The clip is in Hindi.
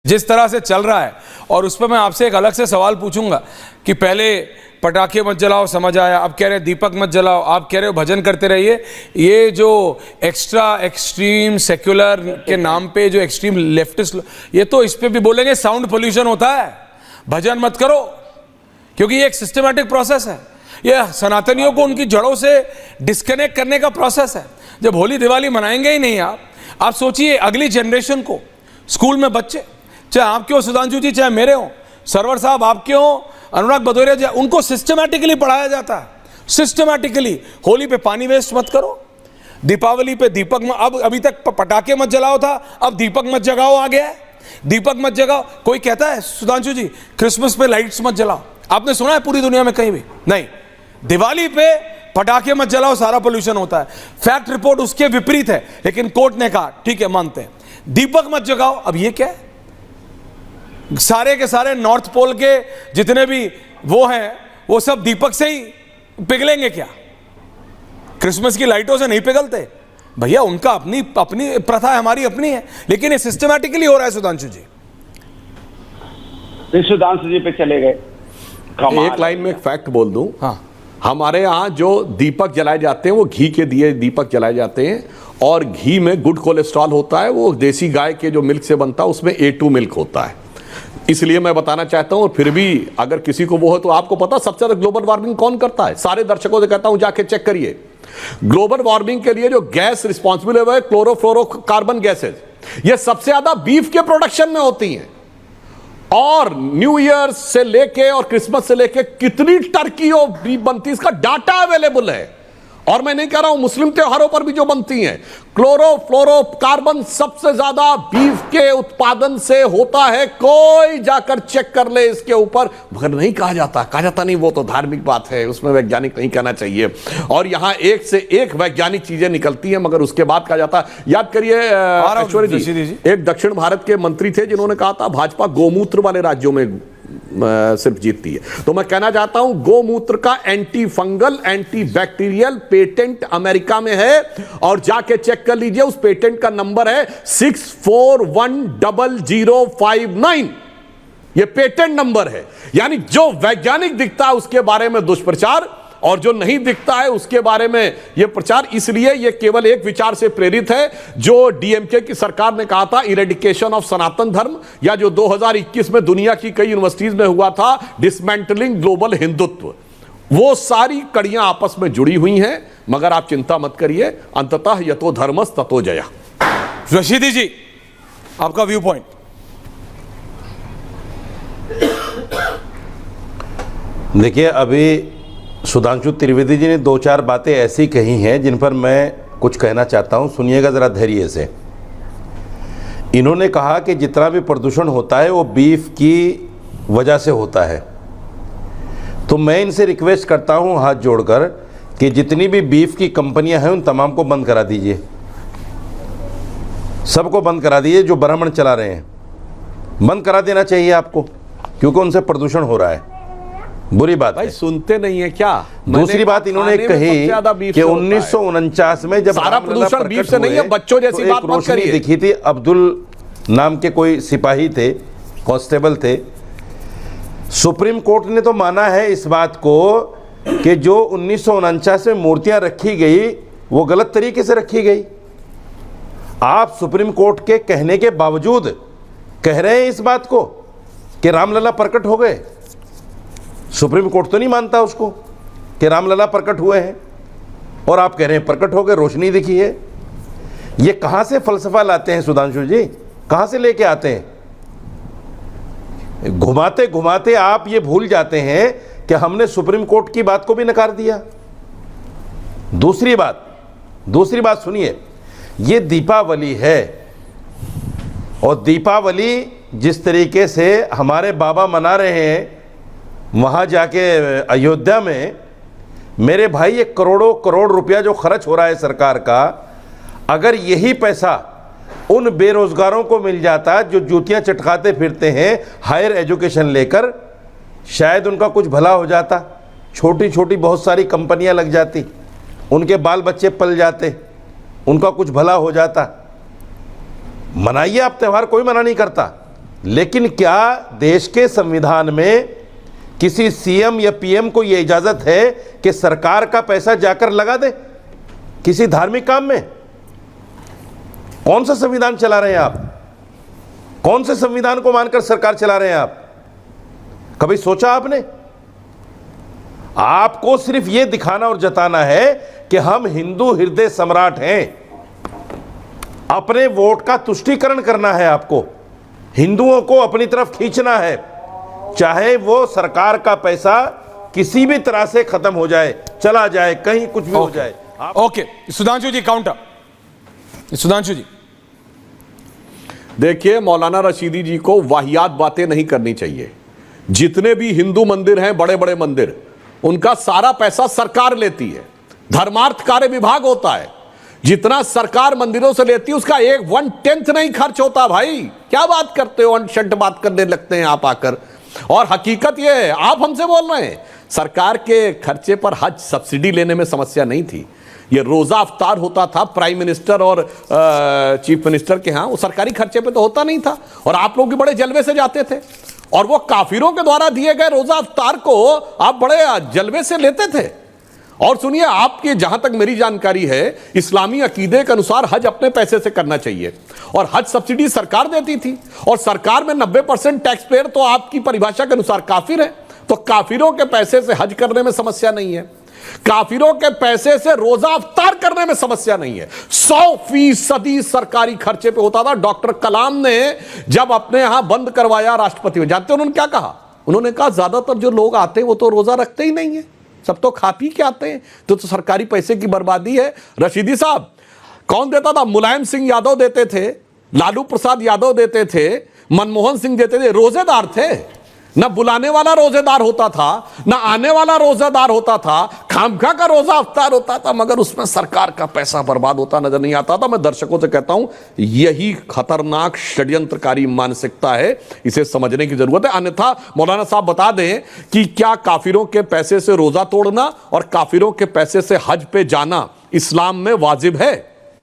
जिस तरह से चल रहा है, और उस पर मैं आपसे एक अलग से सवाल पूछूंगा कि पहले पटाखे मत जलाओ, समझ आया, अब कह रहे हैं दीपक मत जलाओ, आप कह रहे हो भजन करते रहिए। ये जो एक्स्ट्रा एक्सट्रीम सेक्युलर के नाम पे जो एक्सट्रीम लेफ्टिस्ट, ये तो इस पे भी बोलेंगे साउंड पोल्यूशन होता है, भजन मत करो, क्योंकि ये एक सिस्टमैटिक प्रोसेस है। ये सनातनियों को उनकी जड़ों से डिस्कनेक्ट करने का प्रोसेस है। जब होली दिवाली मनाएंगे ही नहीं आप सोचिए अगली जनरेशन को, स्कूल में बच्चे, चाहे आपके हो सुधांशु जी, चाहे मेरे हो, सरवर साहब आपके हो, अनुराग भदौरिया जी, उनको सिस्टमैटिकली पढ़ाया जाता है, सिस्टमैटिकली होली पे पानी वेस्ट मत करो, दीपावली पे दीपक अब अभी तक पटाखे मत जलाओ था, अब दीपक मत जगाओ आ गया है, दीपक मत जगाओ। कोई कहता है सुधांशु जी क्रिसमस पे लाइट्स मत जलाओ, आपने सुना है पूरी दुनिया में कहीं भी? नहीं। दिवाली पे पटाखे मत जलाओ, सारा पोल्यूशन होता है। फैक्ट रिपोर्ट उसके विपरीत है, लेकिन कोर्ट ने कहा ठीक है मानते हैं। दीपक मत जगाओ, अब ये क्या है? सारे के सारे नॉर्थ पोल के जितने भी वो हैं वो सब दीपक से ही पिघलेंगे क्या? क्रिसमस की लाइटों से नहीं पिघलते भैया, उनका अपनी अपनी प्रथा है, हमारी अपनी है, लेकिन ये सिस्टमैटिकली हो रहा है। सुधांशु जी, सुधांशु जी पे चले गए। एक लाइन में एक फैक्ट बोल दूं। हाँ, हमारे यहाँ जो दीपक जलाए जाते हैं वो घी के दिए दीपक जलाए जाते हैं, और घी में गुड कोलेस्ट्रॉल होता है, वो देसी गाय के जो मिल्क से बनता है उसमें A2 मिल्क होता है। इसलिए मैं बताना चाहता हूं, और फिर भी अगर किसी को वो हो तो आपको पता सबसे ज्यादा ग्लोबल वार्मिंग कौन करता है? सारे दर्शकों से कहता हूं जाके चेक करिए। ग्लोबल वार्मिंग के लिए जो गैस रिस्पॉन्सिबल है वो है क्लोरोफ्लोरोकार्बन गैसेज। ये सबसे ज्यादा बीफ के प्रोडक्शन में होती हैं, और न्यू ईयर से लेके और क्रिसमस से लेके कितनी टर्की और बीफ बनती है इसका डाटा अवेलेबल है। और मैं नहीं कह रहा हूं मुस्लिम त्योहारों पर भी जो बनती हैं, क्लोरोफ्लोरोकार्बन सबसे ज्यादा बीफ के उत्पादन से होता है। कोई जाकर चेक कर ले इसके ऊपर, मगर नहीं कहा जाता नहीं, वो तो धार्मिक बात है, उसमें वैज्ञानिक नहीं कहना चाहिए। और यहां एक से एक वैज्ञानिक चीजें निकलती हैं, मगर उसके बाद कहा जाता। याद करिए ऐश्वर्या जी, एक दक्षिण भारत के मंत्री थे जिन्होंने कहा था भाजपा गोमूत्र वाले राज्यों में सिर्फ जीतती है। तो मैं कहना चाहता हूं गोमूत्र का anti fungal anti bacterial patent America में है, और जाके चेक कर लीजिए, उस पेटेंट का नंबर है 64100059। ये पेटेंट नंबर है। यानी जो वैज्ञानिक दिखता है उसके बारे में दुष्प्रचार, और जो नहीं दिखता है उसके बारे में यह प्रचार। इसलिए यह केवल एक विचार से प्रेरित है जो डीएमके की सरकार ने कहा था, इरेडिकेशन ऑफ सनातन धर्म, या जो 2021 में दुनिया की कई यूनिवर्सिटीज में हुआ था, डिसमेंटलिंग ग्लोबल हिंदुत्व। वो सारी कड़ियां आपस में जुड़ी हुई हैं, मगर आप चिंता मत करिए, अंततः यतो धर्मस् ततो जयः। रशीदी जी, आपका व्यू पॉइंट। देखिए, अभी सुधांशु त्रिवेदी जी ने 2-4 बातें ऐसी कही हैं जिन पर मैं कुछ कहना चाहता हूं, सुनिएगा ज़रा धैर्य से। इन्होंने कहा कि जितना भी प्रदूषण होता है वो बीफ की वजह से होता है। तो मैं इनसे रिक्वेस्ट करता हूं हाथ जोड़कर कि जितनी भी बीफ की कंपनियां हैं उन तमाम को बंद करा दीजिए, सबको बंद करा दीजिए। जो ब्राह्मण चला रहे हैं बंद करा देना चाहिए आपको, क्योंकि उनसे प्रदूषण हो रहा है, बुरी बात भाई है। सुनते नहीं है क्या? दूसरी बात इन्होंने कही कि 1949 में जब सारा प्रदूषण बीफ से नहीं है, बच्चों जैसी बात मत करिए। दिखी थी, अब्दुल नाम के कोई सिपाही थे, कांस्टेबल थे। सुप्रीम कोर्ट ने तो माना है इस बात को कि जो 1949 में मूर्तियां रखी गई वो गलत तरीके से रखी गई। आप सुप्रीम कोर्ट के कहने के बावजूद कह रहे हैं इस बात को कि रामलला प्रकट हो गए। सुप्रीम कोर्ट तो नहीं मानता उसको कि रामलला प्रकट हुए हैं, और आप कह रहे हैं प्रकट हो गए, रोशनी दिखी है। ये कहां से फलसफा लाते हैं सुधांशु जी, कहां से लेके आते हैं? घुमाते घुमाते आप ये भूल जाते हैं कि हमने सुप्रीम कोर्ट की बात को भी नकार दिया। दूसरी बात सुनिए, ये दीपावली है, और दीपावली जिस तरीके से हमारे बाबा मना रहे हैं वहाँ जाके अयोध्या में, मेरे भाई ये करोड़ों करोड़ रुपया जो खर्च हो रहा है सरकार का, अगर यही पैसा उन बेरोजगारों को मिल जाता जो जूतियाँ चटकाते फिरते हैं हायर एजुकेशन लेकर, शायद उनका कुछ भला हो जाता। छोटी छोटी बहुत सारी कंपनियां लग जाती, उनके बाल बच्चे पल जाते, उनका कुछ भला हो जाता। मनाइए आप त्यौहार, कोई मना नहीं करता, लेकिन क्या देश के संविधान में किसी सीएम या पीएम को यह इजाजत है कि सरकार का पैसा जाकर लगा दे किसी धार्मिक काम में? कौन सा संविधान चला रहे हैं आप? कौन से संविधान को मानकर सरकार चला रहे हैं आप? कभी सोचा आपने? आपको सिर्फ यह दिखाना और जताना है कि हम हिंदू हृदय सम्राट हैं। अपने वोट का तुष्टीकरण करना है आपको, हिंदुओं को अपनी तरफ खींचना है, चाहे वो सरकार का पैसा किसी भी तरह से खत्म हो जाए, चला जाए, कहीं कुछ भी हो जाए। ओके, सुधांशु जी काउंटर। सुधांशु जी, देखिए, मौलाना रशीदी जी को वाहियात बातें नहीं करनी चाहिए। जितने भी हिंदू मंदिर हैं, बड़े बड़े मंदिर, उनका सारा पैसा सरकार लेती है, धर्मार्थ कार्य विभाग होता है। जितना सरकार मंदिरों से लेती है उसका 1/10 नहीं खर्च होता। भाई क्या बात करते हो, अनशंट बात करने लगते हैं आप आकर। और हकीकत यह है, आप हमसे बोल रहे हैं सरकार के खर्चे पर हज सब्सिडी लेने में समस्या नहीं थी। ये रोजा अफ्तार होता था प्राइम मिनिस्टर और चीफ मिनिस्टर के यहाँ, वो सरकारी खर्चे पे तो होता नहीं था, और आप लोग भी बड़े जलवे से जाते थे, और वो काफिरों के द्वारा दिए गए रोजा अफ्तार को आप बड़े जलवे से लेते थे। और सुनिए, आपकी जहां तक मेरी जानकारी है, इस्लामी अकीदे के अनुसार हज अपने पैसे से करना चाहिए, और हज सब्सिडी सरकार देती थी, और सरकार में 90% टैक्स पेयर तो आपकी परिभाषा के अनुसार काफिर है। तो काफिरों के पैसे से हज करने में समस्या नहीं है, काफिरों के पैसे से रोजा अफ्तार करने में समस्या नहीं है। 100% सरकारी खर्चे पे होता था। डॉक्टर कलाम ने जब अपने यहां बंद करवाया राष्ट्रपति में, जानते उन्होंने क्या कहा? उन्होंने कहा ज्यादातर जो लोग आते हैं वो तो रोजा रखते ही नहीं है, सब तो खा पी के आते हैं, तो सरकारी पैसे की बर्बादी है। रशीदी साहब, कौन देता था? मुलायम सिंह यादव देते थे, लालू प्रसाद यादव देते थे, मनमोहन सिंह देते थे। रोजेदार थे, ना बुलाने वाला रोजेदार होता था, ना आने वाला रोजेदार होता था, खामखा का रोजा अफ्तार होता था, मगर उसमें सरकार का पैसा बर्बाद होता नजर नहीं आता था। मैं दर्शकों से कहता हूं, यही खतरनाक षड्यंत्रकारी मानसिकता है, इसे समझने की जरूरत है। अन्यथा मौलाना साहब बता दें कि क्या काफिरों के पैसे से रोजा तोड़ना और काफिरों के पैसे से हज पे जाना इस्लाम में वाजिब है?